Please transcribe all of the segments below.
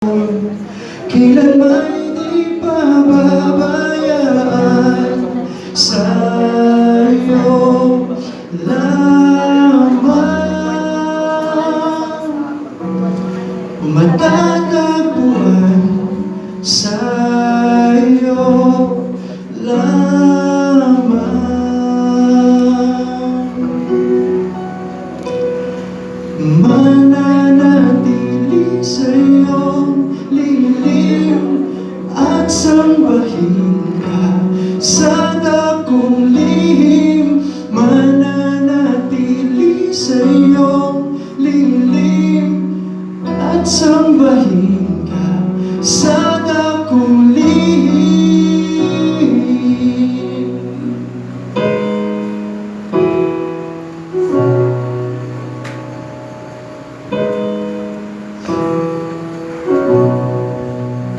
Kailanman di pababayaan sa'yo lamang matatagpuan sa'yo lamang mananatili sa'yong lilim at sambahin ka sa dakong lihim. Mananatili sa'yong lilim at sambahin ka sa dakong lihim.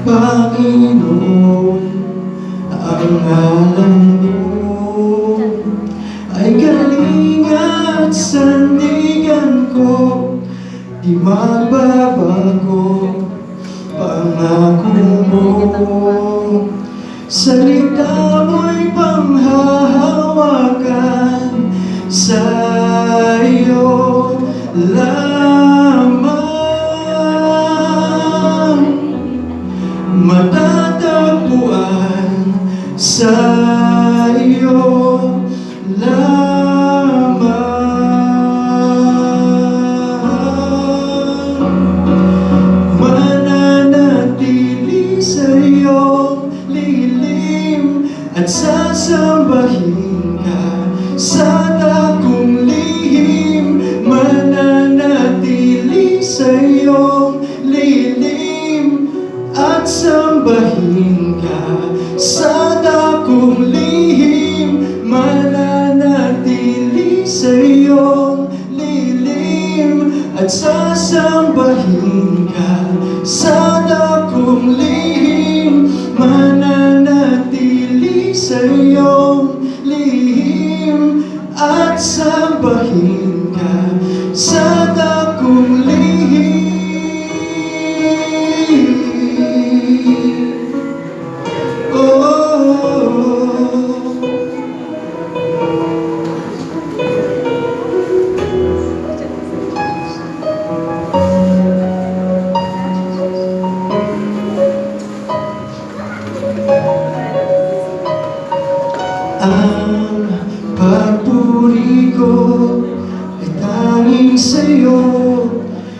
Panginoon, ang ngalan mo ay galing at sandigan ko, di magbabago pangako mo. Salita mo'y panghahawakan sa'yo lamang matatagpuan sa'yo lamang. Mananatili sa'yong lilim at sasambahin ka sa dakong lihim. Mananatili sa'yong lilim at sambahin ka sa dakong lihim. Mananatili sa'yong lilim at sasambahin ka sa dakong lihim. Mananatili sa'yong lihim at sambahin ka sa dakong lihim. Ang pagpuri ko ay tanging sa'yo,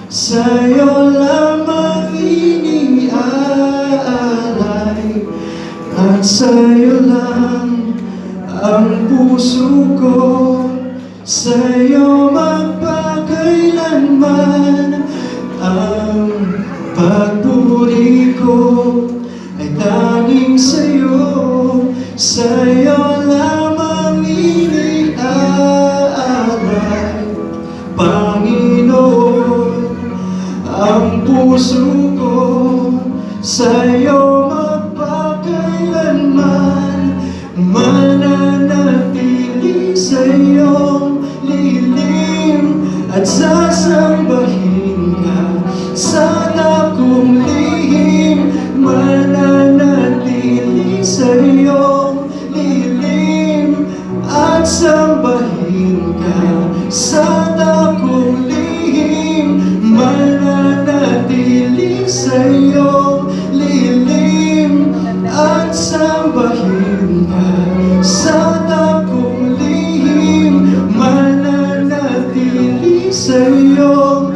sa'yo lamang iniaalay, at sa'yo lang ang puso ko, sa'yo magpakailanman. Ang pagpuri ko ay tanging sa'yo, sa'yo lamang iniaalay, Panginoon. Ang puso ko sa'yo magpakailanman. Mananatili sa'yong lilim at sasambahin ka sa dakong lihim. Mananatili sa'yong lilim at sambahin ka sa dakong lihim. Mananatili sa'yong lilim at sambahin ka sa dakong lihim. Mananatili sa'yong